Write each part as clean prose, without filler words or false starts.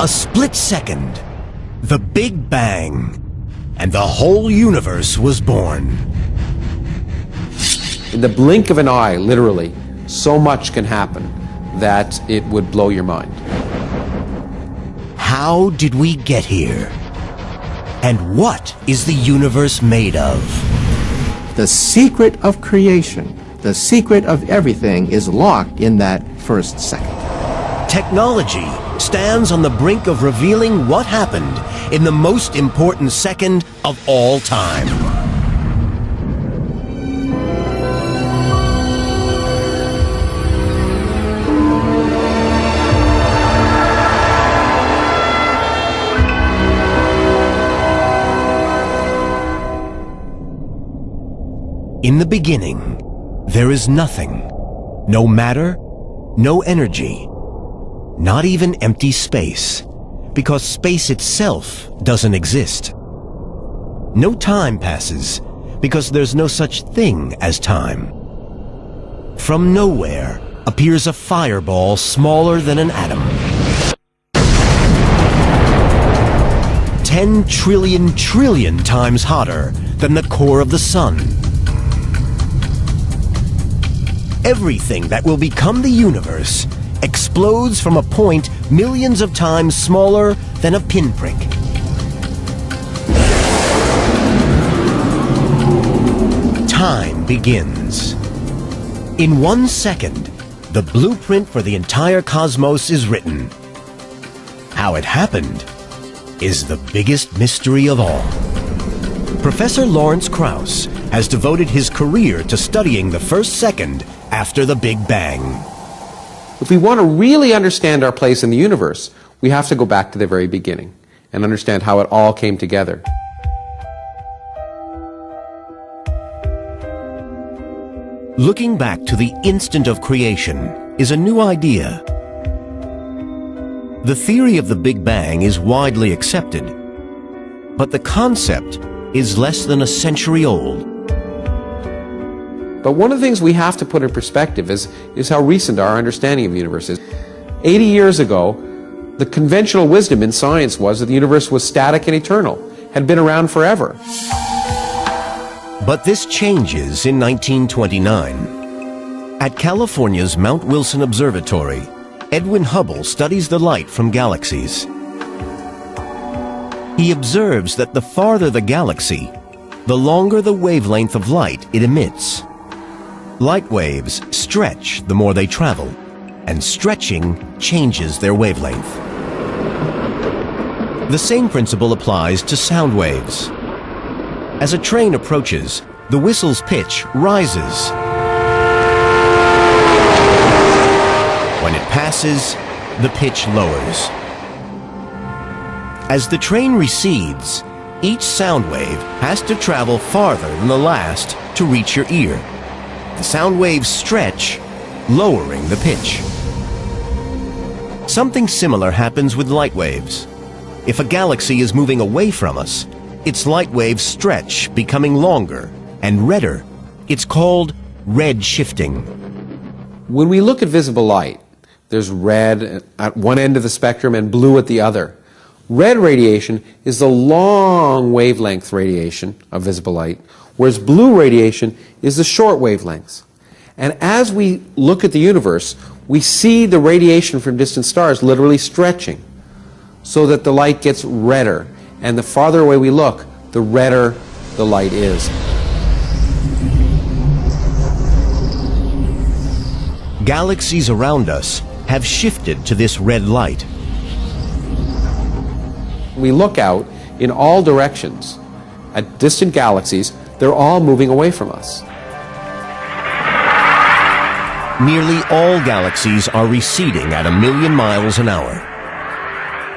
A split second, the Big Bang, and the whole universe was born. In the blink of an eye, literally, so much can happen that it would blow your mind. How did we get here? And what is the universe made of? The secret of creation, the secret of everything is locked in that first second. Technology stands on the brink of revealing what happened in the most important second of all time. In the beginning, there is nothing. No matter, no energy. Not even empty space, because space itself doesn't exist. No time passes, because there's no such thing as time. From nowhere appears a fireball smaller than an atom. 10 trillion times hotter than the core of the sun. Everything that will become the universe explodes from a point millions of times smaller than a pinprick. Time begins. In 1 second, the blueprint for the entire cosmos is written. How it happened is the biggest mystery of all. Professor Lawrence Krauss has devoted his career to studying the first second after the Big Bang. If we want to really understand our place in the universe, we have to go back to the very beginning and understand how it all came together. Looking back to the instant of creation is a new idea. The theory of the Big Bang is widely accepted, but the concept is less than a century old. But one of the things we have to put in perspective is how recent our understanding of the universe is. 80 years ago, the conventional wisdom in science was that the universe was static and eternal, had been around forever. But this changes in 1929. At California's Mount Wilson Observatory, Edwin Hubble studies the light from galaxies. He observes that the farther the galaxy, the longer the wavelength of light it emits. Light waves stretch the more they travel, and stretching changes their wavelength. The same principle applies to sound waves. As a train approaches, the whistle's pitch rises. When it passes, the pitch lowers. As the train recedes, each sound wave has to travel farther than the last to reach your ear. The sound waves stretch, lowering the pitch. Something similar happens with light waves. If a galaxy is moving away from us, its light waves stretch, becoming longer and redder. It's called red shifting. When we look at visible light, there's red at one end of the spectrum and blue at the other. Red radiation is the long wavelength radiation of visible light, whereas blue radiation is the short wavelengths. And as we look at the universe, we see the radiation from distant stars literally stretching so that the light gets redder. And the farther away we look, the redder the light is. Galaxies around us have shifted to this red light. We look out in all directions at distant galaxies. They're all moving away from us. Nearly all galaxies are receding at 1,000,000 miles an hour.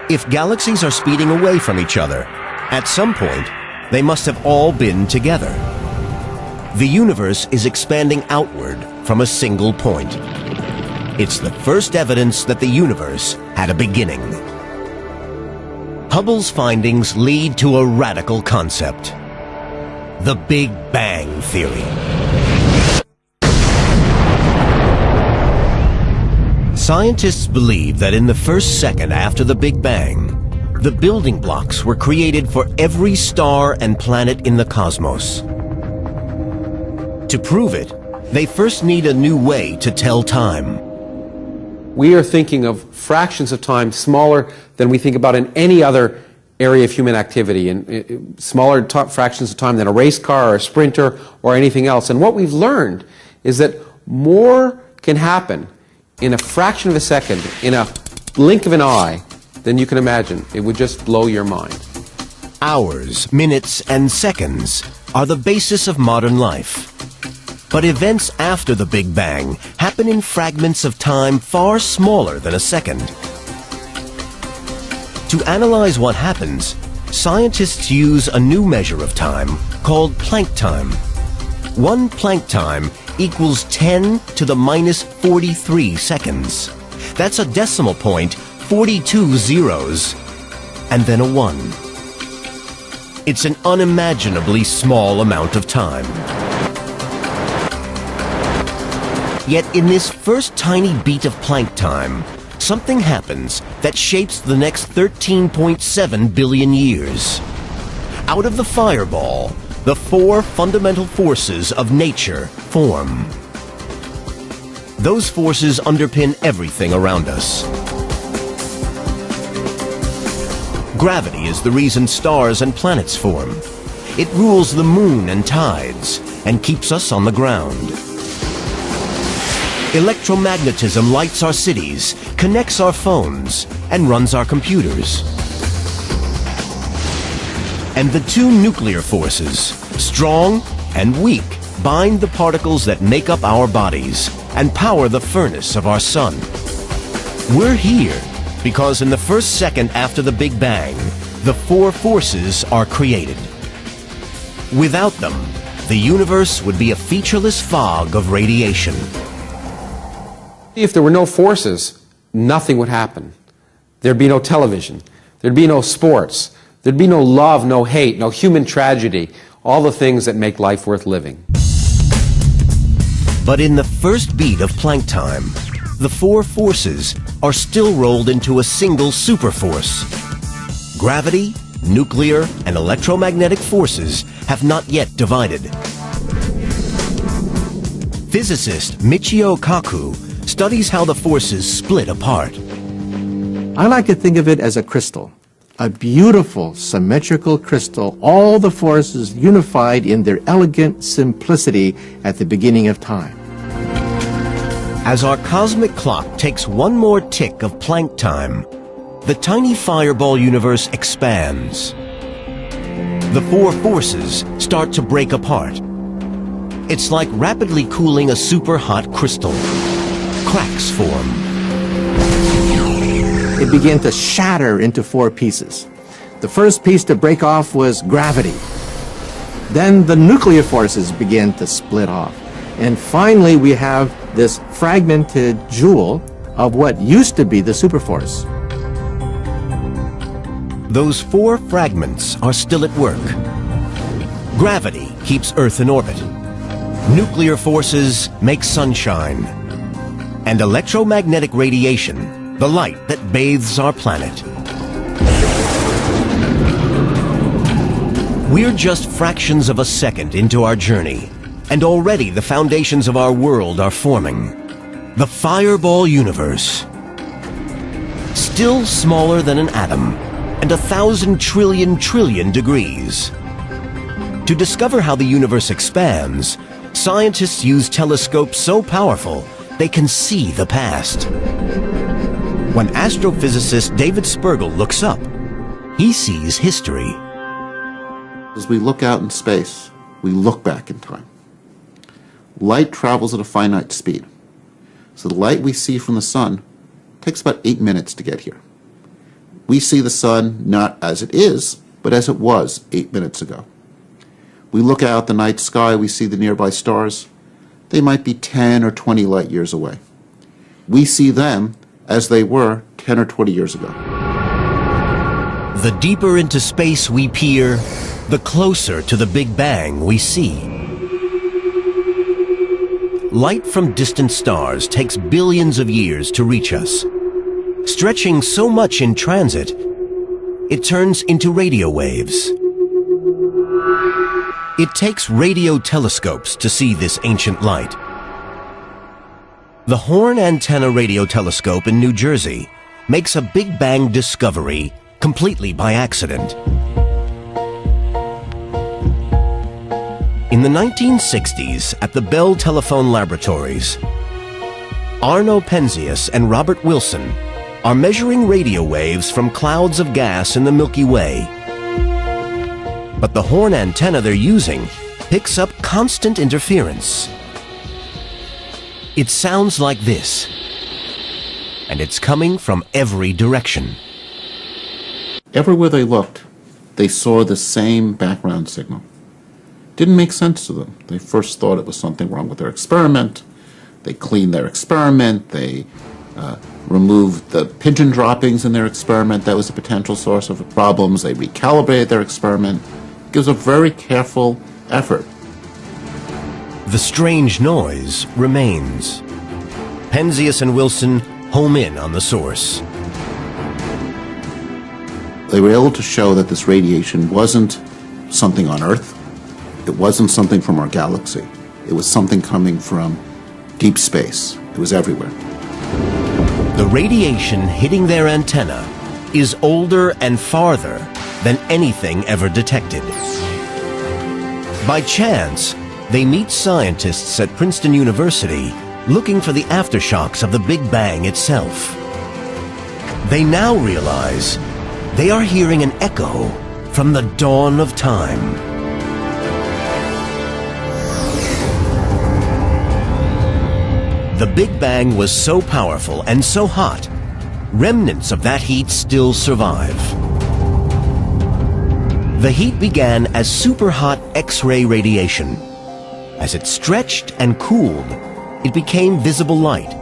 If galaxies are speeding away from each other, at some point, they must have all been together. The universe is expanding outward from a single point. It's the first evidence that the universe had a beginning. Hubble's findings lead to a radical concept: the Big Bang Theory. Scientists believe that in the first second after the Big Bang, the building blocks were created for every star and planet in the cosmos. To prove it, they first need a new way to tell time. We are thinking of fractions of time smaller than we think about in any other area of human activity, and smaller fractions of time than a race car or a sprinter or anything else. And what we've learned is that more can happen in a fraction of a second, in a blink of an eye, than you can imagine. It would just blow your mind. Hours, minutes, and seconds are the basis of modern life. But events after the Big Bang happen in fragments of time far smaller than a second. To analyze what happens, scientists use a new measure of time called Planck time. 1 Planck time equals 10 to the minus 43 seconds. That's a decimal point, 42 zeros, and then a 1. It's an unimaginably small amount of time. Yet in this first tiny beat of Planck time, something happens that shapes the next 13.7 billion years. Out of the fireball, the 4 fundamental forces of nature form. Those forces underpin everything around us. Gravity is the reason stars and planets form. It rules the moon and tides and keeps us on the ground. Electromagnetism lights our cities, connects our phones, and runs our computers. And the 2 nuclear forces, strong and weak, bind the particles that make up our bodies and power the furnace of our sun. We're here because in the first second after the Big Bang, the 4 forces are created. Without them, the universe would be a featureless fog of radiation. If there were no forces, nothing would happen. There'd be no television. There'd be no sports. There'd be no love, no hate, no human tragedy, all the things that make life worth living. But in the first beat of Planck time, the 4 forces are still rolled into a single superforce. Gravity, nuclear, and electromagnetic forces have not yet divided. Physicist Michio Kaku studies how the forces split apart. I like to think of it as a crystal, a beautiful symmetrical crystal, all the forces unified in their elegant simplicity at the beginning of time. As our cosmic clock takes one more tick of Planck time, the tiny fireball universe expands. The 4 forces start to break apart. It's like rapidly cooling a super hot crystal. Cracks form. It began to shatter into 4 pieces. The first piece to break off was gravity. Then the nuclear forces began to split off. And finally we have this fragmented jewel of what used to be the superforce. Those 4 fragments are still at work. Gravity keeps Earth in orbit. Nuclear forces make sunshine. And electromagnetic radiation, the light that bathes our planet. We're just fractions of a second into our journey, and already the foundations of our world are forming. The fireball universe. Still smaller than an atom, and 1,000 trillion degrees. To discover how the universe expands, scientists use telescopes so powerful they can see the past. When astrophysicist David Spergel looks up, he sees history. As we look out in space, we look back in time. Light travels at a finite speed. So the light we see from the sun takes about 8 minutes to get here. We see the sun not as it is, but as it was 8 minutes ago. We look out the night sky, we see the nearby stars. They might be 10 or 20 light years away. We see them as they were 10 or 20 years ago. The deeper into space we peer, the closer to the Big Bang we see. light from distant stars takes billions of years to reach us. Stretching so much in transit, it turns into radio waves. It takes radio telescopes to see this ancient light. The Horn Antenna Radio Telescope in New Jersey makes a Big Bang discovery completely by accident. In the 1960s, at the Bell Telephone Laboratories, Arno Penzias and Robert Wilson are measuring radio waves from clouds of gas in the Milky Way. But the horn antenna they're using picks up constant interference. It sounds like this, and it's coming from every direction. Everywhere they looked, they saw the same background signal. Didn't make sense to them. They first thought it was something wrong with their experiment. They cleaned their experiment. They removed the pigeon droppings in their experiment. That was a potential source of problems. They recalibrated their experiment. It was a very careful effort. The strange noise remains. Penzias and Wilson home in on the source. They were able to show that this radiation wasn't something on Earth. It wasn't something from our galaxy. It was something coming from deep space. It was everywhere. The radiation hitting their antenna is older and farther than anything ever detected. By chance, they meet scientists at Princeton University looking for the aftershocks of the Big Bang itself. They now realize they are hearing an echo from the dawn of time. The Big Bang was so powerful and so hot, remnants of that heat still survive. The heat began as superhot X-ray radiation. As it stretched and cooled, it became visible light,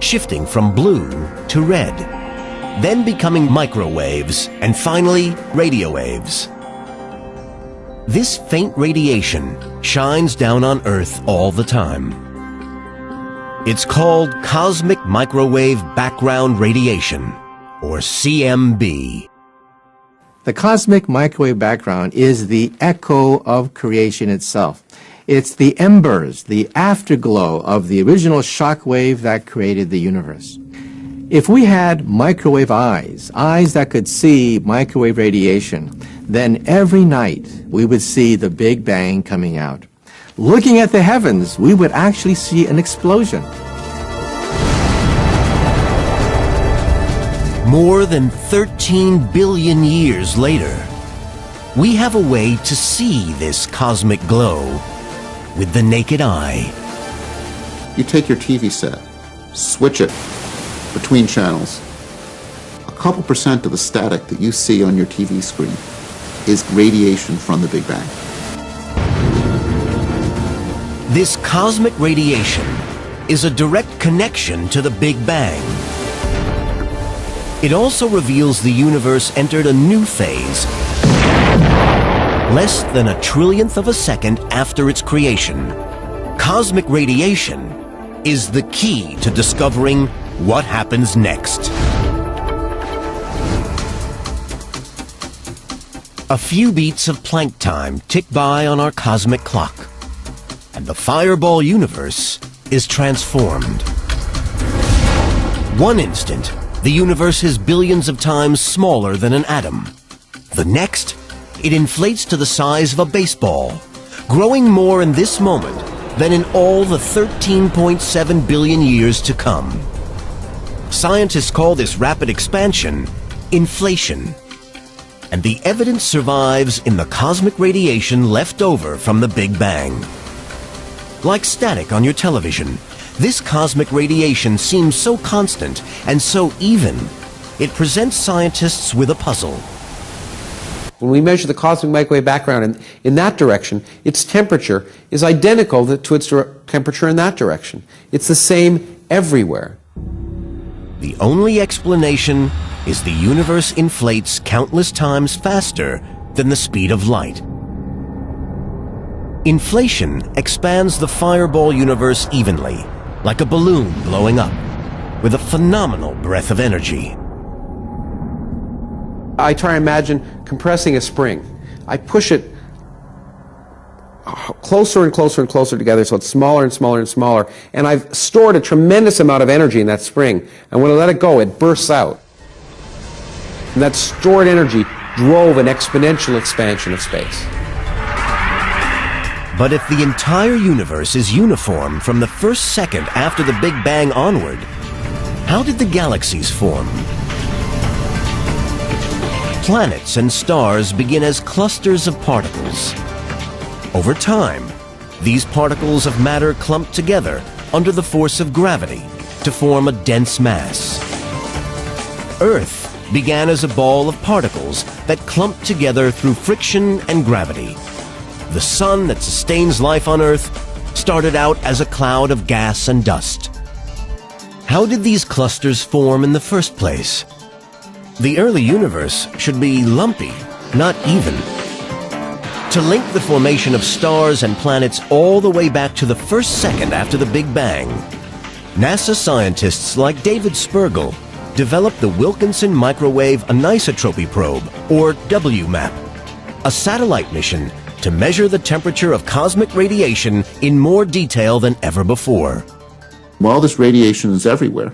shifting from blue to red, then becoming microwaves, and finally radio waves. This faint radiation shines down on Earth all the time. It's called Cosmic Microwave Background Radiation, or CMB. The cosmic microwave background is the echo of creation itself. It's the embers, the afterglow of the original shock wave that created the universe. If we had microwave eyes that could see microwave radiation, then every night we would see the Big Bang coming out. Looking at the heavens, we would actually see an explosion. More than 13 billion years later, we have a way to see this cosmic glow with the naked eye. You take your TV set, switch it between channels. A couple percent of the static that you see on your TV screen is radiation from the Big Bang. This cosmic radiation is a direct connection to the Big Bang. It also reveals the universe entered a new phase, less than a trillionth of a second after its creation. Cosmic radiation is the key to discovering what happens next. A few beats of Planck time tick by on our cosmic clock, and the fireball universe is transformed. One instant, the universe is billions of times smaller than an atom. The next, it inflates to the size of a baseball, growing more in this moment than in all the 13.7 billion years to come. Scientists call this rapid expansion inflation. And the evidence survives in the cosmic radiation left over from the Big Bang. Like static on your television, this cosmic radiation seems so constant and so even, it presents scientists with a puzzle. When we measure the cosmic microwave background in that direction, its temperature is identical to its temperature in that direction. It's the same everywhere. The only explanation is the universe inflates countless times faster than the speed of light. Inflation expands the fireball universe evenly, like a balloon blowing up, with a phenomenal breath of energy. I try to imagine compressing a spring. I push it closer and closer and closer together so it's smaller and smaller and smaller, and I've stored a tremendous amount of energy in that spring, and when I let it go, it bursts out. And that stored energy drove an exponential expansion of space. But if the entire universe is uniform from the first second after the Big Bang onward, how did the galaxies form? Planets and stars begin as clusters of particles. Over time, these particles of matter clump together under the force of gravity to form a dense mass. Earth began as a ball of particles that clumped together through friction and gravity. The sun that sustains life on Earth started out as a cloud of gas and dust. How did these clusters form in the first place? The early universe should be lumpy, not even. To link the formation of stars and planets all the way back to the first second after the Big Bang, NASA scientists like David Spergel developed the Wilkinson Microwave Anisotropy Probe, or WMAP, a satellite mission to measure the temperature of cosmic radiation in more detail than ever before. While this radiation is everywhere,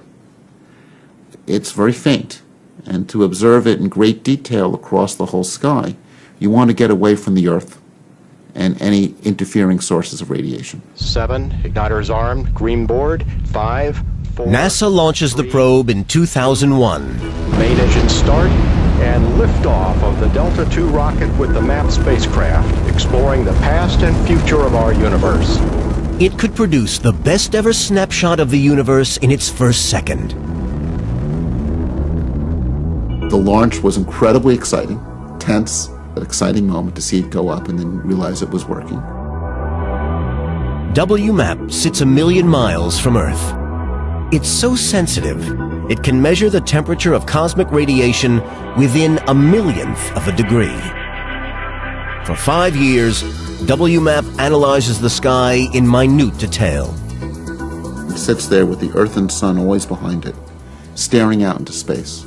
it's very faint. And to observe it in great detail across the whole sky, you want to get away from the Earth and any interfering sources of radiation. 7, igniters armed, green board, 5, 4... NASA launches the probe in 2001. Main engine start and liftoff of the Delta II rocket with the MAP spacecraft, exploring the past and future of our universe. It could produce the best ever snapshot of the universe in its first second. The launch was incredibly exciting, tense, an exciting moment to see it go up and then realize it was working. WMAP sits 1 million miles from Earth. It's so sensitive, it can measure the temperature of cosmic radiation within 1/millionth of a degree. For 5 years, WMAP analyzes the sky in minute detail. It sits there with the Earth and Sun always behind it, staring out into space.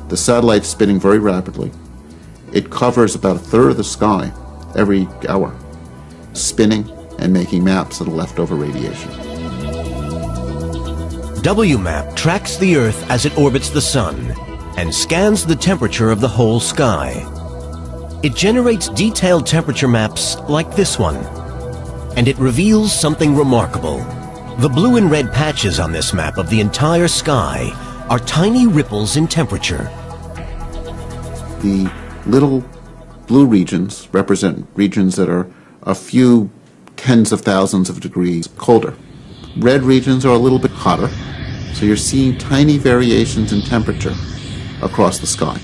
The satellite's spinning very rapidly. It covers about a third of the sky every hour, spinning and making maps of the leftover radiation. WMAP tracks the Earth as it orbits the Sun and scans the temperature of the whole sky. It generates detailed temperature maps like this one, and it reveals something remarkable. The blue and red patches on this map of the entire sky are tiny ripples in temperature. The little blue regions represent regions that are a few tens of thousands of degrees colder. Red regions are a little bit hotter, so you're seeing tiny variations in temperature across the sky.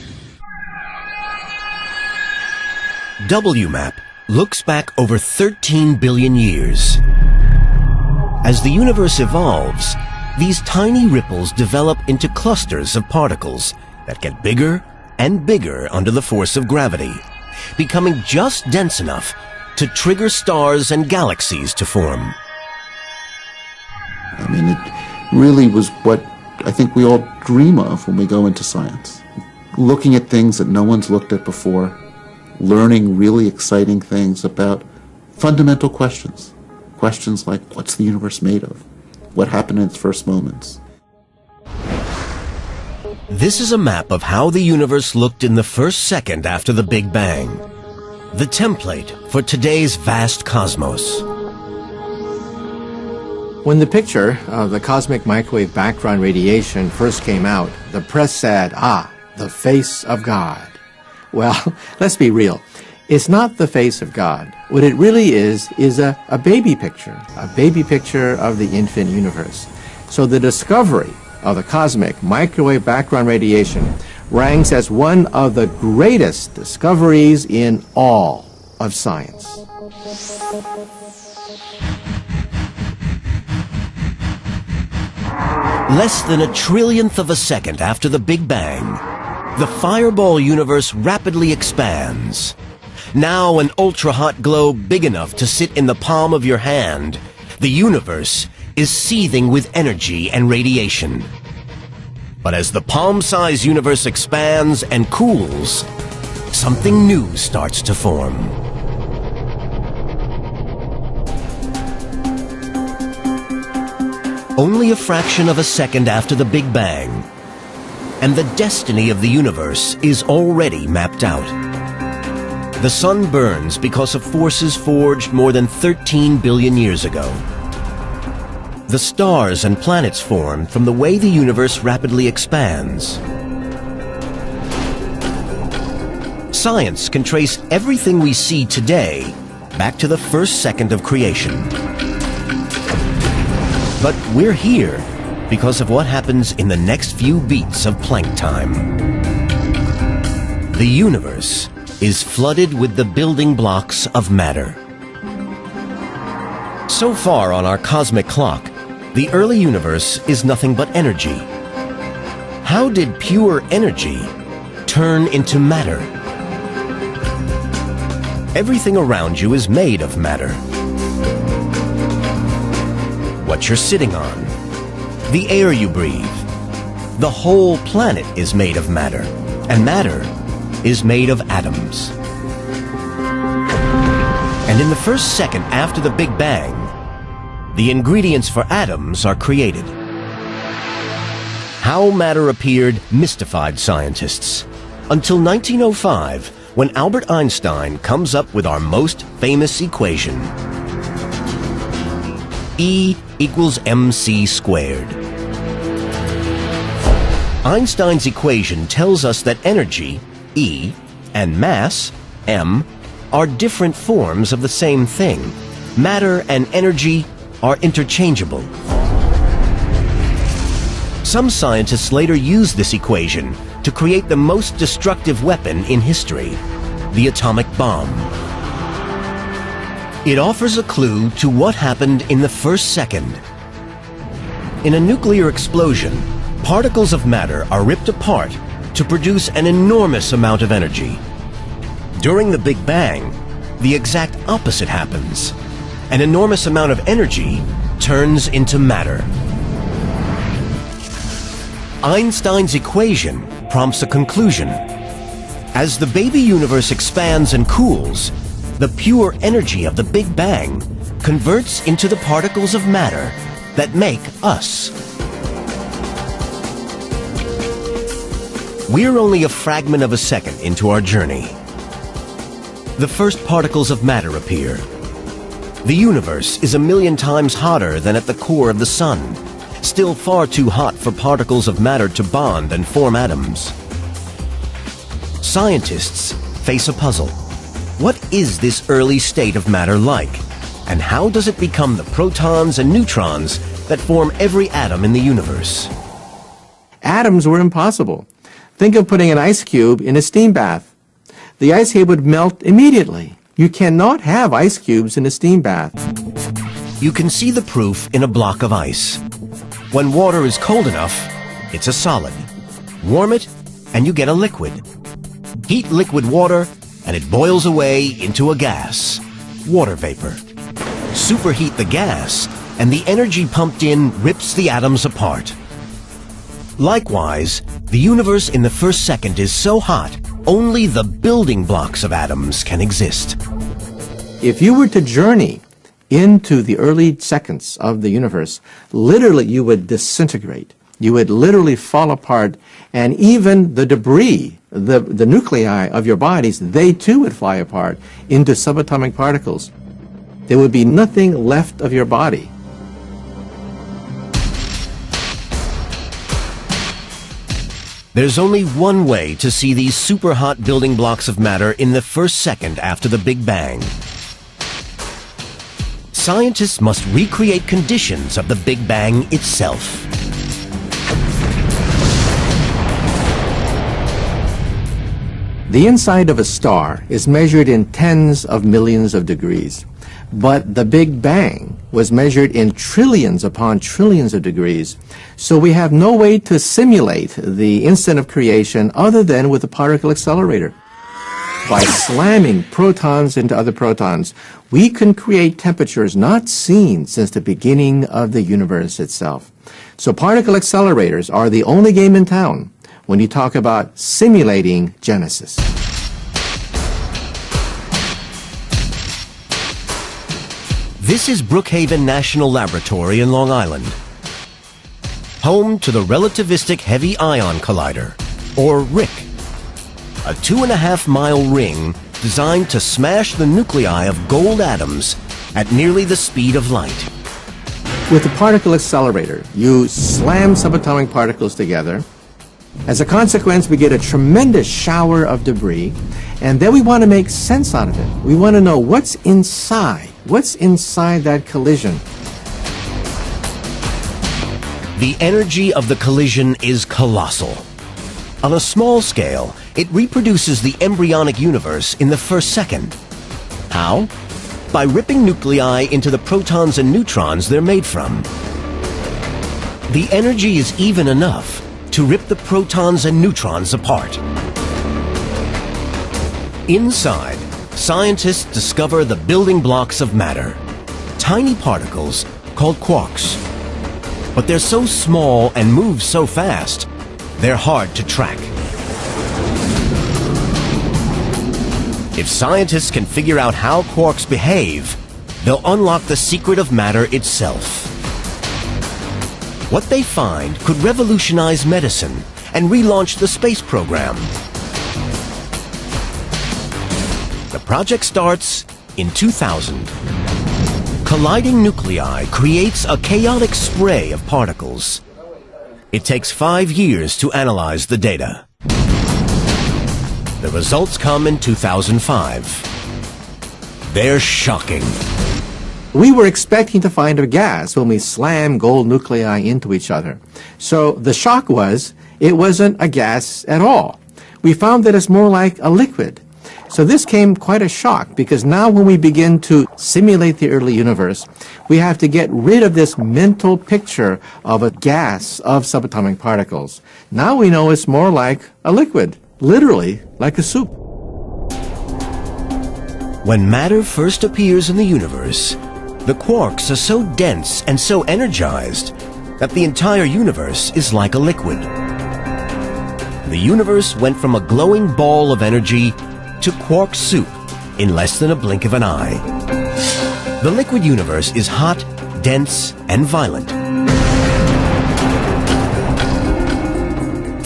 WMAP looks back over 13 billion years. As the universe evolves, these tiny ripples develop into clusters of particles that get bigger and bigger under the force of gravity, becoming just dense enough to trigger stars and galaxies to form. I mean, it really was what I think we all dream of when we go into science. Looking at things that no one's looked at before, learning really exciting things about fundamental questions. Questions like, what's the universe made of? What happened in its first moments? This is a map of how the universe looked in the first second after the Big Bang. The template for today's vast cosmos. When the picture of the cosmic microwave background radiation first came out, the press said, the face of God. Well, let's be real. It's not the face of God. What it really is a baby picture of the infant universe. So the discovery of the cosmic microwave background radiation ranks as one of the greatest discoveries in all of science. Less than a trillionth of a second after the Big Bang, the fireball universe rapidly expands. now an ultra-hot globe big enough to sit in the palm of your hand, the universe is seething with energy and radiation. But as the palm-sized universe expands and cools, something new starts to form. Only a fraction of a second after the Big Bang, and the destiny of the universe is already mapped out. The sun burns because of forces forged more than 13 billion years ago. The stars and planets form from the way the universe rapidly expands. Science can trace everything we see today back to the first second of creation. But we're here because of what happens in the next few beats of Planck time. The universe is flooded with the building blocks of matter. So far on our cosmic clock, the early universe is nothing but energy. How did pure energy turn into matter? Everything around you is made of matter. What you're sitting on, the air you breathe, the whole planet is made of matter, and matter is made of atoms. And in the first second after the Big Bang, the ingredients for atoms are created. How matter appeared mystified scientists, until 1905, when Albert Einstein comes up with our most famous equation. E equals mc squared. Einstein's equation tells us that energy, E, and mass, m, are different forms of the same thing. Matter and energy are interchangeable. Some scientists later used this equation to create the most destructive weapon in history, the atomic bomb. It offers a clue to what happened in the first second. In a nuclear explosion, particles of matter are ripped apart to produce an enormous amount of energy. During the Big Bang, the exact opposite happens. An enormous amount of energy turns into matter. Einstein's equation prompts a conclusion. As the baby universe expands and cools, the pure energy of the Big Bang converts into the particles of matter that make us. We're only a fragment of a second into our journey. The first particles of matter appear. The universe is 1,000,000 times hotter than at the core of the sun, still far too hot for particles of matter to bond and form atoms. Scientists face a puzzle. What is this early state of matter like? And how does it become the protons and neutrons that form every atom in the universe? Atoms were impossible. Think of putting an ice cube in a steam bath. The ice cube would melt immediately. You cannot have ice cubes in a steam bath. You can see the proof in a block of ice. When water is cold enough, it's a solid. Warm it, and you get a liquid. Heat liquid water, and it boils away into a gas, water vapor. Superheat the gas, and the energy pumped in rips the atoms apart. Likewise, the universe in the first second is so hot, only the building blocks of atoms can exist. If you were to journey into the early seconds of the universe, literally you would disintegrate. You would literally fall apart, and even the debris, the nuclei of your bodies, they too would fly apart into subatomic particles. There would be nothing left of your body. There's only one way to see these super hot building blocks of matter in the first second after the Big Bang. Scientists must recreate conditions of the Big Bang itself. The inside of a star is measured in tens of millions of degrees, but the Big Bang was measured in trillions upon trillions of degrees, so we have no way to simulate the instant of creation other than with the particle accelerator. By slamming protons into other protons, we can create temperatures not seen since the beginning of the universe itself. So particle accelerators are the only game in town when you talk about simulating Genesis. This is Brookhaven National Laboratory in Long Island, home to the Relativistic Heavy Ion Collider, or RHIC, a 2.5-mile ring designed to smash the nuclei of gold atoms at nearly the speed of light. With the particle accelerator, you slam subatomic particles together. As a consequence, we get a tremendous shower of debris, and then we want to make sense out of it. We want to know what's inside. What's inside that collision? The energy of the collision is colossal. On a small scale, it reproduces the embryonic universe in the first second. How? By ripping nuclei into the protons and neutrons they're made from. The energy is even enough to rip the protons and neutrons apart. Inside, scientists discover the building blocks of matter, tiny particles called quarks. But they're so small and move so fast, they're hard to track. If scientists can figure out how quarks behave, they'll unlock the secret of matter itself. What they find could revolutionize medicine and relaunch the space program. The project starts in 2000. Colliding nuclei creates a chaotic spray of particles. It takes 5 years to analyze the data. The results come in 2005. They're shocking. We were expecting to find a gas when we slammed gold nuclei into each other. So the shock was, it wasn't a gas at all. We found that it's more like a liquid. So this came quite a shock, because now when we begin to simulate the early universe, we have to get rid of this mental picture of a gas of subatomic particles. Now we know it's more like a liquid, literally like a soup. When matter first appears in the universe, the quarks are so dense and so energized that the entire universe is like a liquid. The universe went from a glowing ball of energy to quark soup in less than a blink of an eye. The liquid universe is hot, dense, and violent.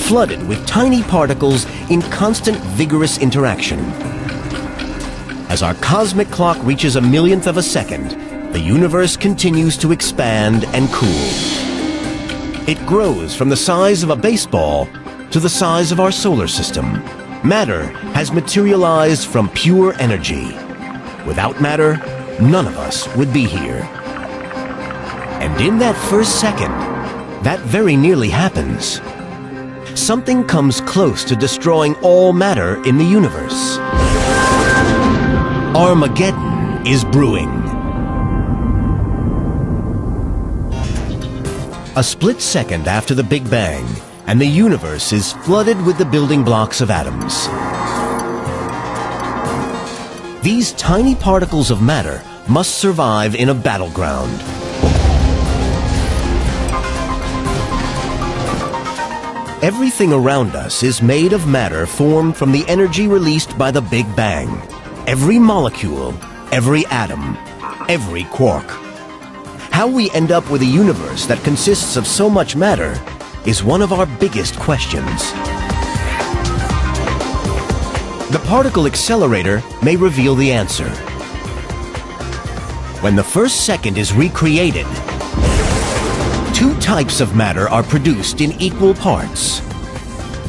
Flooded with tiny particles in constant vigorous interaction. As our cosmic clock reaches a millionth of a second, the universe continues to expand and cool. It grows from the size of a baseball to the size of our solar system. Matter has materialized from pure energy. Without matter, none of us would be here. And in that first second, that very nearly happens. Something comes close to destroying all matter in the universe. Armageddon is brewing. A split second after the Big Bang, and the universe is flooded with the building blocks of atoms. These tiny particles of matter must survive in a battleground. Everything around us is made of matter formed from the energy released by the Big Bang. Every molecule, every atom, every quark. How we end up with a universe that consists of so much matter is one of our biggest questions. The particle accelerator may reveal the answer. When the first second is recreated, 2 types of matter are produced in equal parts.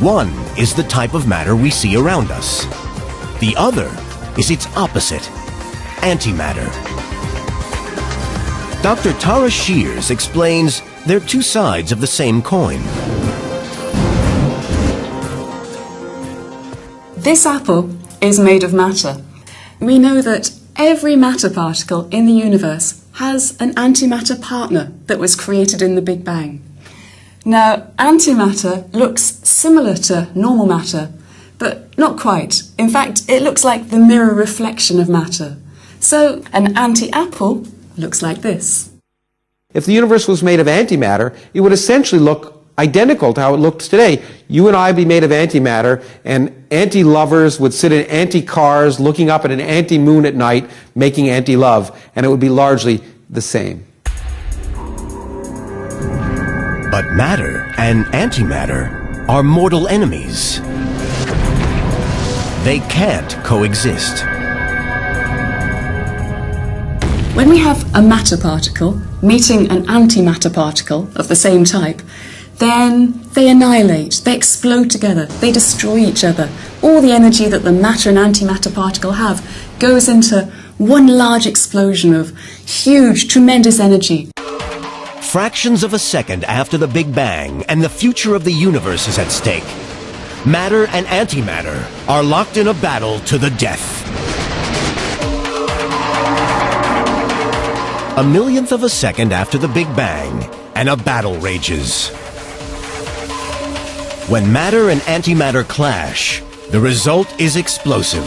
One is the type of matter we see around us. The other is its opposite, antimatter. Dr. Tara Shears explains they're 2 sides of the same coin. This apple is made of matter. We know that every matter particle in the universe has an antimatter partner that was created in the Big Bang. Now, antimatter looks similar to normal matter, but not quite. In fact, it looks like the mirror reflection of matter. So an anti-apple looks like this. If the universe was made of antimatter, it would essentially look identical to how it looks today. You and I would be made of antimatter, and anti-lovers would sit in anti-cars looking up at an anti-moon at night making anti-love, and it would be largely the same. But matter and antimatter are mortal enemies. They can't coexist. When we have a matter particle meeting an antimatter particle of the same type, then they annihilate, they explode together, they destroy each other. All the energy that the matter and antimatter particle have goes into one large explosion of huge, tremendous energy. Fractions of a second after the Big Bang and the future of the universe is at stake, matter and antimatter are locked in a battle to the death. A millionth of a second after the Big Bang, and a battle rages. When matter and antimatter clash, the result is explosive.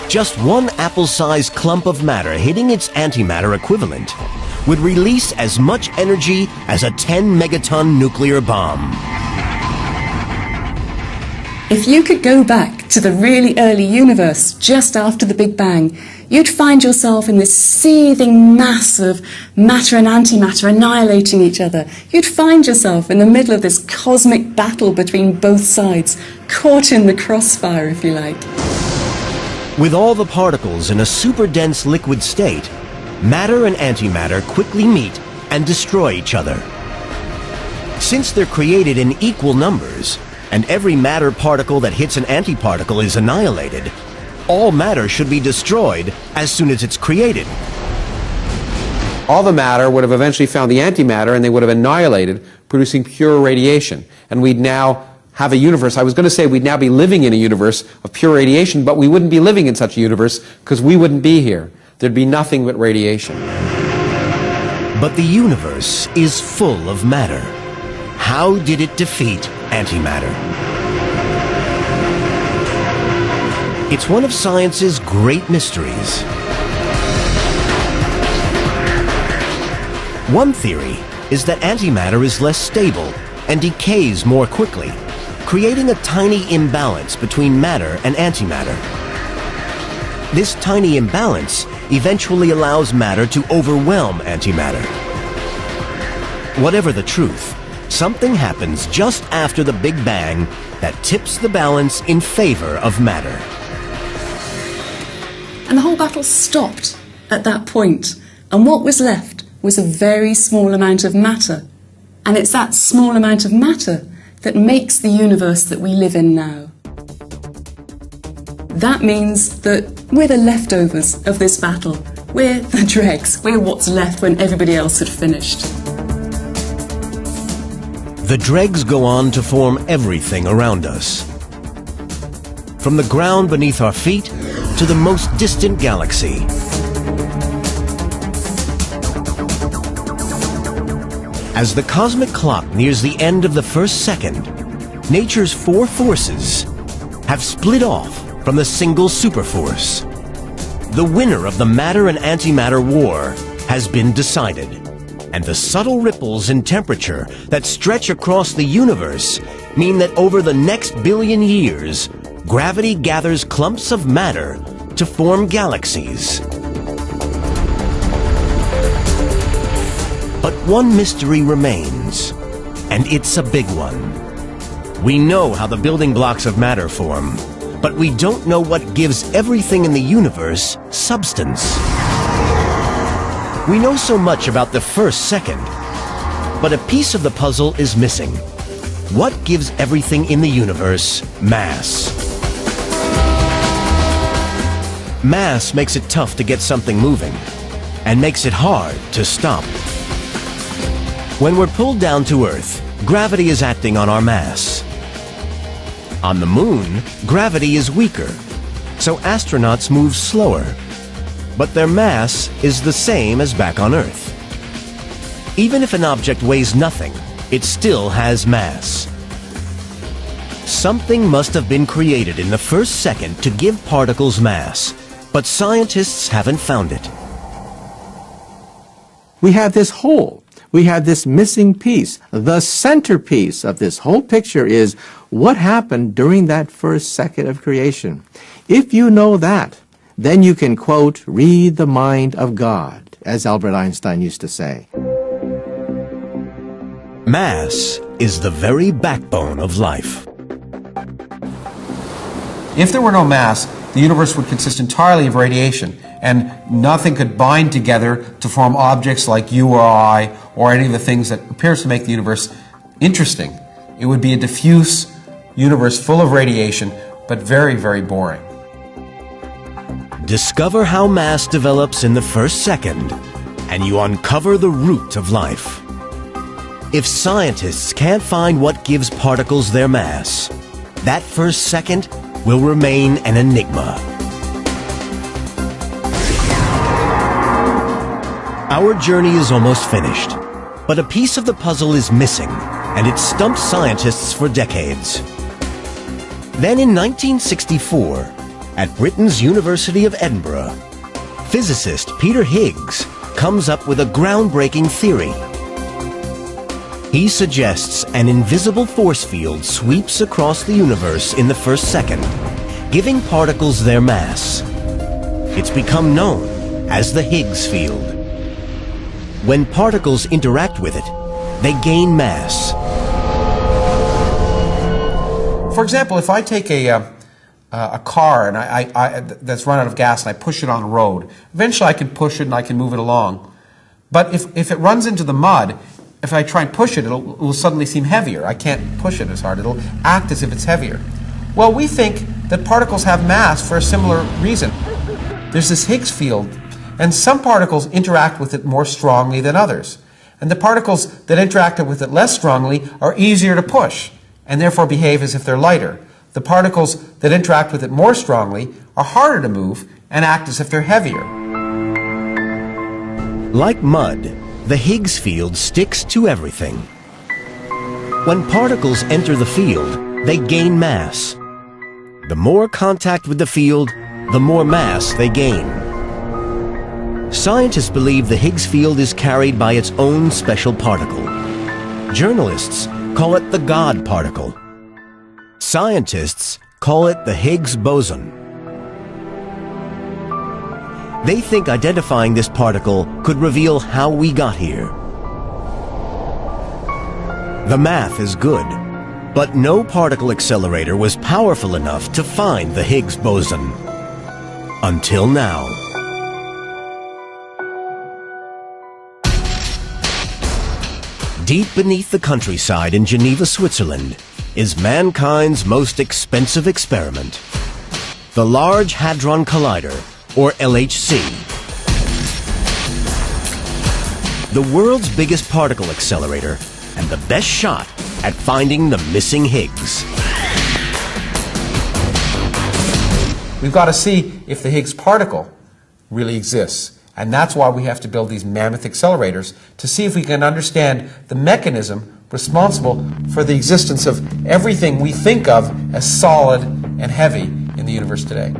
Just one apple-sized clump of matter hitting its antimatter equivalent would release as much energy as a 10-megaton nuclear bomb. If you could go back to the really early universe just after the Big Bang, you'd find yourself in this seething mass of matter and antimatter annihilating each other. You'd find yourself in the middle of this cosmic battle between both sides, caught in the crossfire, if you like. With all the particles in a super-dense liquid state, matter and antimatter quickly meet and destroy each other. Since they're created in equal numbers, and every matter particle that hits an antiparticle is annihilated, all matter should be destroyed as soon as it's created. All the matter would have eventually found the antimatter, and they would have annihilated, producing pure radiation. And we'd now have a universe. I was going to say we'd now be living in a universe of pure radiation, but we wouldn't be living in such a universe because we wouldn't be here. There'd be nothing but radiation. But the universe is full of matter. How did it defeat antimatter? It's one of science's great mysteries. One theory is that antimatter is less stable and decays more quickly, creating a tiny imbalance between matter and antimatter. This tiny imbalance eventually allows matter to overwhelm antimatter. Whatever the truth, something happens just after the Big Bang that tips the balance in favor of matter. And the whole battle stopped at that point, and what was left was a very small amount of matter. And it's that small amount of matter that makes the universe that we live in now. That means that we're the leftovers of this battle. We're the dregs. We're what's left when everybody else had finished. The dregs go on to form everything around us. From the ground beneath our feet to the most distant galaxy. As the cosmic clock nears the end of the first second, nature's four forces have split off from the single superforce. The winner of the matter and antimatter war has been decided, and the subtle ripples in temperature that stretch across the universe mean that over the next billion years, gravity gathers clumps of matter to form galaxies. But one mystery remains, and it's a big one. We know how the building blocks of matter form, but we don't know what gives everything in the universe substance. We know so much about the first second, but a piece of the puzzle is missing. What gives everything in the universe mass? Mass makes it tough to get something moving, and makes it hard to stop. When we're pulled down to Earth, gravity is acting on our mass. On the Moon, gravity is weaker, so astronauts move slower, but their mass is the same as back on Earth. Even if an object weighs nothing, it still has mass. Something must have been created in the first second to give particles mass, but scientists haven't found it. We have this hole. We have this missing piece. The centerpiece of this whole picture is what happened during that first second of creation. If you know that, then you can, quote, read the mind of God, as Albert Einstein used to say. Mass is the very backbone of life. If there were no mass, the universe would consist entirely of radiation, and nothing could bind together to form objects like you or I, or any of the things that appears to make the universe interesting. It would be a diffuse universe full of radiation, but very, very boring. Discover how mass develops in the first second, and you uncover the root of life. If scientists can't find what gives particles their mass, that first second will remain an enigma. Our journey is almost finished, but a piece of the puzzle is missing, and it stumped scientists for decades. Then in 1964, at Britain's University of Edinburgh, physicist Peter Higgs comes up with a groundbreaking theory. He suggests an invisible force field sweeps across the universe in the first second, giving particles their mass. It's become known as the Higgs field. When particles interact with it, they gain mass. For example, if I take a car and that's run out of gas and I push it on a road, eventually I can push it and I can move it along. But if it runs into the mud, if I try and push it, it will suddenly seem heavier. I can't push it as hard. It'll act as if it's heavier. Well, we think that particles have mass for a similar reason. There's this Higgs field, and some particles interact with it more strongly than others. And the particles that interact with it less strongly are easier to push, and therefore behave as if they're lighter. The particles that interact with it more strongly are harder to move and act as if they're heavier. Like mud, the Higgs field sticks to everything. When particles enter the field, they gain mass. The more contact with the field, the more mass they gain. Scientists believe the Higgs field is carried by its own special particle. Journalists call it the God particle. Scientists call it the Higgs boson. They think identifying this particle could reveal how we got here. The math is good, but no particle accelerator was powerful enough to find the Higgs boson. Until now. Deep beneath the countryside in Geneva, Switzerland, is mankind's most expensive experiment, the Large Hadron Collider, or LHC. The world's biggest particle accelerator and the best shot at finding the missing Higgs. We've got to see if the Higgs particle really exists. And that's why we have to build these mammoth accelerators, to see if we can understand the mechanism responsible for the existence of everything we think of as solid and heavy in the universe today.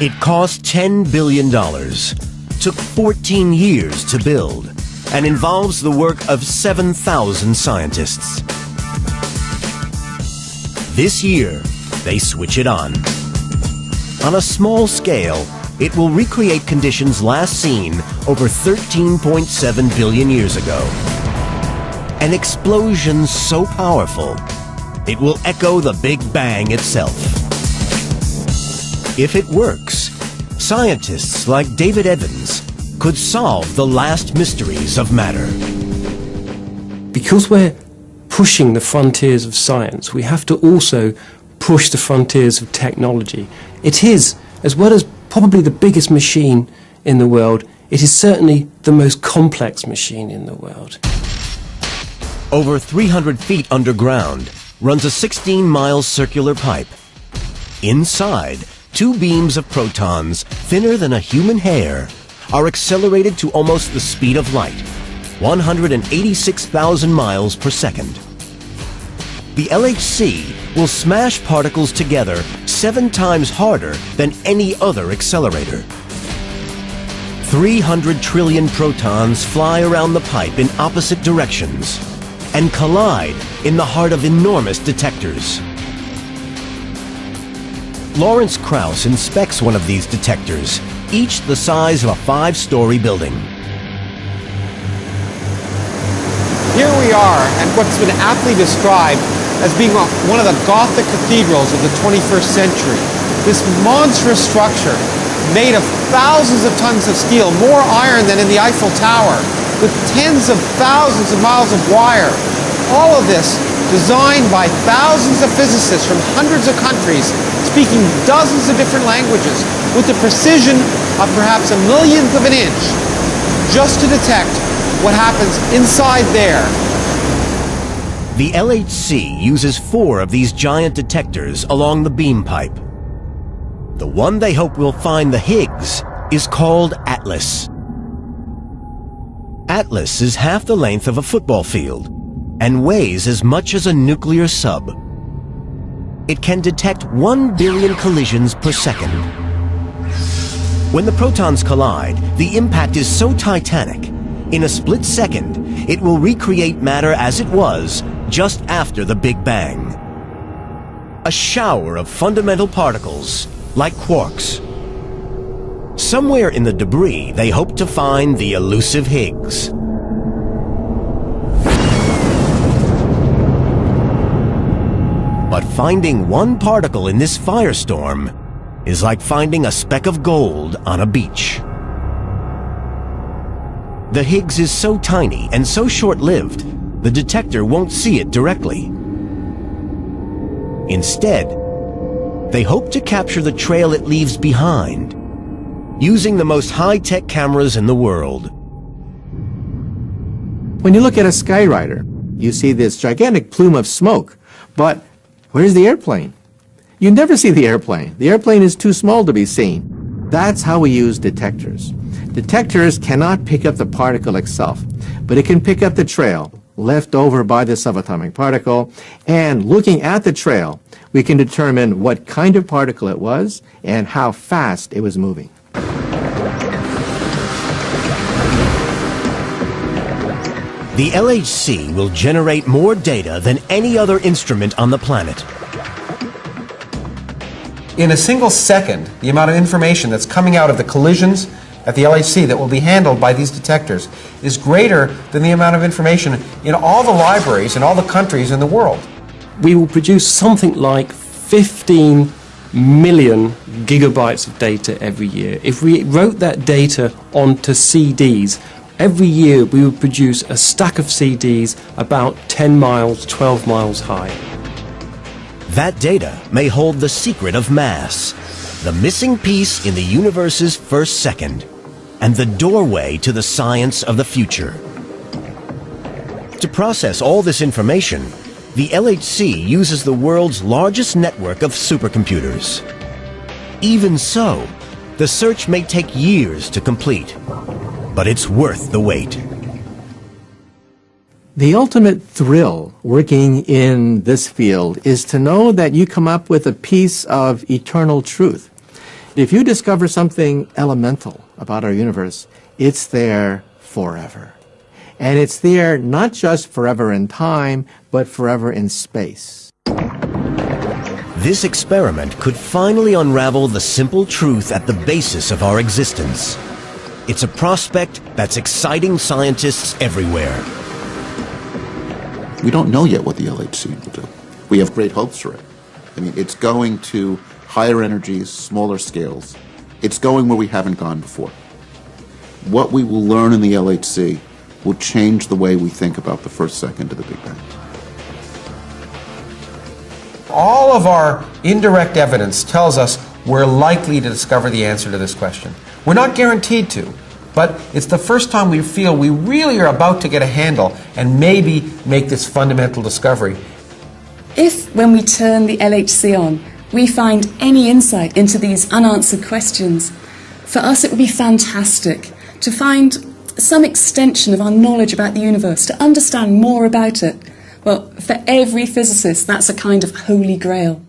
It cost $10 billion, took 14 years to build, and involves the work of 7,000 scientists. This year, they switch it on. On a small scale, it will recreate conditions last seen over 13.7 billion years ago. An explosion so powerful, it will echo the Big Bang itself. If it works, scientists like David Evans could solve the last mysteries of matter. Because we're pushing the frontiers of science, we have to also push the frontiers of technology. It is, as well as probably the biggest machine in the world, it is certainly the most complex machine in the world. Over 300 feet underground runs a 16-mile circular pipe. Inside, two beams of protons, thinner than a human hair, are accelerated to almost the speed of light, 186,000 miles per second. the LHC will smash particles together 7 times harder than any other accelerator. 300 trillion protons fly around the pipe in opposite directions and collide in the heart of enormous detectors. Lawrence Krauss inspects one of these detectors, each the size of a 5-story building. Here we are at what's been aptly described as being one of the Gothic cathedrals of the 21st century. This monstrous structure made of thousands of tons of steel, more iron than in the Eiffel Tower, with tens of thousands of miles of wire. All of this designed by thousands of physicists from hundreds of countries, speaking dozens of different languages, with the precision of perhaps a millionth of an inch, just to detect what happens inside there. The LHC uses 4 of these giant detectors along the beam pipe. The one they hope will find the Higgs is called ATLAS. ATLAS is half the length of a football field and weighs as much as a nuclear sub. It can detect 1 billion collisions per second. When the protons collide, the impact is so titanic, in a split second, it will recreate matter as it was just after the Big Bang. A shower of fundamental particles, like quarks. Somewhere in the debris, they hope to find the elusive Higgs. But finding 1 particle in this firestorm is like finding a speck of gold on a beach. The Higgs is so tiny and so short-lived, the detector won't see it directly. Instead, they hope to capture the trail it leaves behind, using the most high-tech cameras in the world. When you look at a Skyraider, you see this gigantic plume of smoke, but where's the airplane? You never see the airplane. The airplane is too small to be seen. That's how we use detectors. Detectors cannot pick up the particle itself, but it can pick up the trail left over by the subatomic particle, and looking at the trail, we can determine what kind of particle it was and how fast it was moving. The LHC will generate more data than any other instrument on the planet. In a single second, the amount of information that's coming out of the collisions at the LHC that will be handled by these detectors is greater than the amount of information in all the libraries in all the countries in the world. We will produce something like 15 million gigabytes of data every year. If we wrote that data onto CDs, every year we would produce a stack of CDs about 10 miles, 12 miles high. That data may hold the secret of mass, the missing piece in the universe's first second, and the doorway to the science of the future. To process all this information, the LHC uses the world's largest network of supercomputers. Even so, the search may take years to complete, but it's worth the wait. The ultimate thrill working in this field is to know that you come up with a piece of eternal truth. If you discover something elemental about our universe, it's there forever. And it's there not just forever in time, but forever in space. This experiment could finally unravel the simple truth at the basis of our existence. It's a prospect that's exciting scientists everywhere. We don't know yet what the LHC will do. We have great hopes for it. I mean, it's going to higher energies, smaller scales. It's going where we haven't gone before. What we will learn in the LHC will change the way we think about the first second of the Big Bang. All of our indirect evidence tells us we're likely to discover the answer to this question. We're not guaranteed to, but it's the first time we feel we really are about to get a handle and maybe make this fundamental discovery. If, when we turn the LHC on, we find any insight into these unanswered questions, for us it would be fantastic to find some extension of our knowledge about the universe, to understand more about it. Well, for every physicist, that's a kind of holy grail.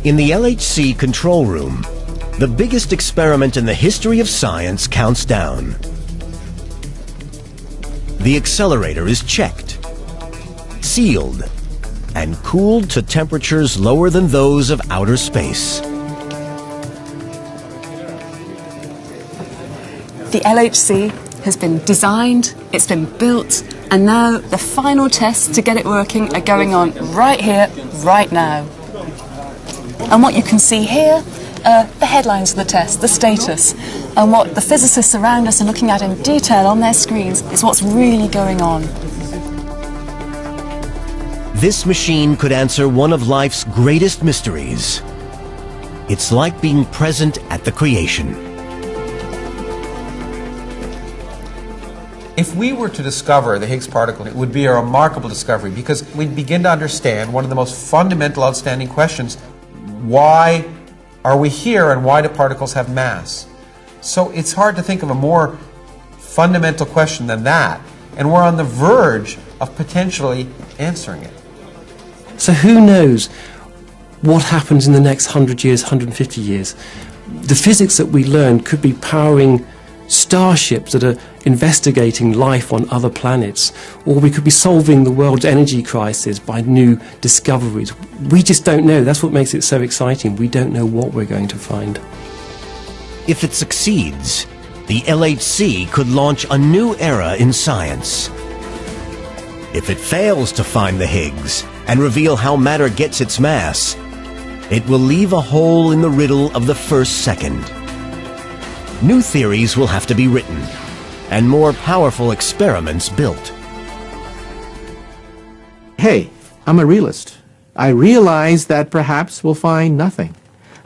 In the LHC control room, the biggest experiment in the history of science counts down. The accelerator is checked, sealed, and cooled to temperatures lower than those of outer space. The LHC has been designed, it's been built, and now the final tests to get it working are going on right here, right now. And what you can see here are the headlines of the test, the status, and what the physicists around us are looking at in detail on their screens is what's really going on. This machine could answer one of life's greatest mysteries. It's like being present at the creation. If we were to discover the Higgs particle, it would be a remarkable discovery because we'd begin to understand one of the most fundamental, outstanding questions: why are we here and why do particles have mass? So it's hard to think of a more fundamental question than that, and we're on the verge of potentially answering it. So who knows what happens in the next 100 years, 150 years? The physics that we learn could be powering starships that are investigating life on other planets, or we could be solving the world's energy crisis by new discoveries. We just don't know. That's what makes it so exciting. We don't know what we're going to find. If it succeeds, the LHC could launch a new era in science. If it fails to find the Higgs and reveal how matter gets its mass, it will leave a hole in the riddle of the first second. New theories will have to be written, and more powerful experiments built. Hey, I'm a realist. I realize that perhaps we'll find nothing.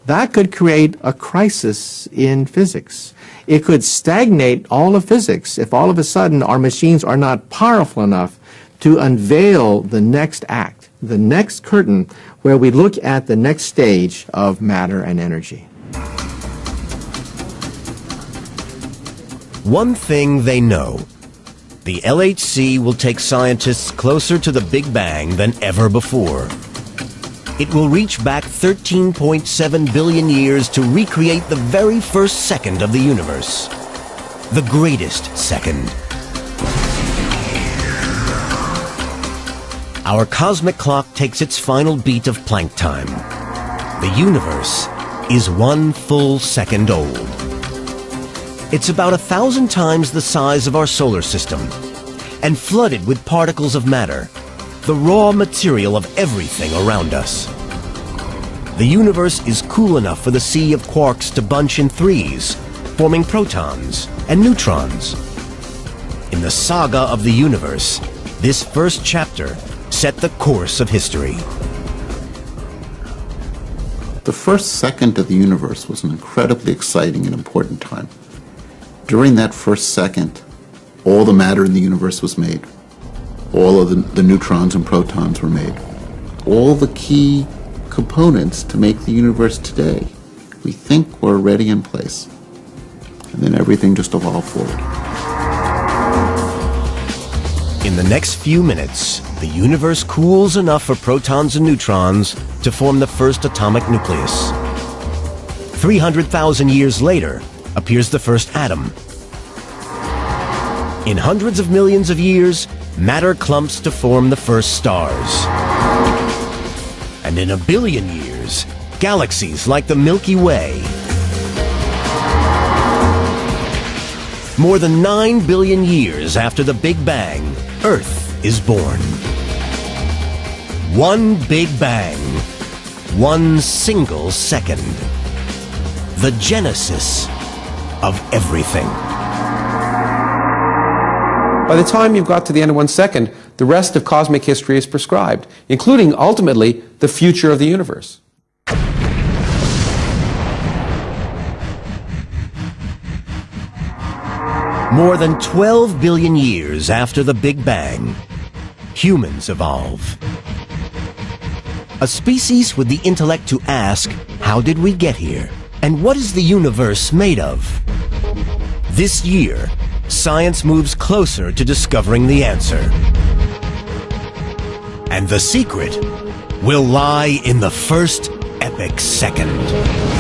That could create a crisis in physics. It could stagnate all of physics if all of a sudden our machines are not powerful enough to unveil the next act, the next curtain, where we look at the next stage of matter and energy. One thing they know: the LHC will take scientists closer to the Big Bang than ever before. It will reach back 13.7 billion years to recreate the very first second of the universe. The greatest second. Our cosmic clock takes its final beat of Planck time. The universe is 1 full second old. It's about 1,000 times the size of our solar system, and flooded with particles of matter, the raw material of everything around us. The universe is cool enough for the sea of quarks to bunch in threes, forming protons and neutrons. In the saga of the universe, this first chapter set the course of history. The first second of the universe was an incredibly exciting and important time. During that first second, all the matter in the universe was made. All of the neutrons and protons were made. All the key components to make the universe today, we think, were already in place. And then everything just evolved forward. In the next few minutes, the universe cools enough for protons and neutrons to form the first atomic nucleus. 300,000 years later appears the first atom. In hundreds of millions of years, matter clumps to form the first stars. And in 1 billion years, galaxies like the Milky Way. More than 9 billion years after the Big Bang, Earth is born. One Big Bang, one single second. The genesis of everything. By the time you've got to the end of 1 second, the rest of cosmic history is prescribed, including, ultimately, the future of the universe. More than 12 billion years after the Big Bang, humans evolve. A species with the intellect to ask, how did we get here? And what is the universe made of? This year, science moves closer to discovering the answer. And the secret will lie in the first epic second.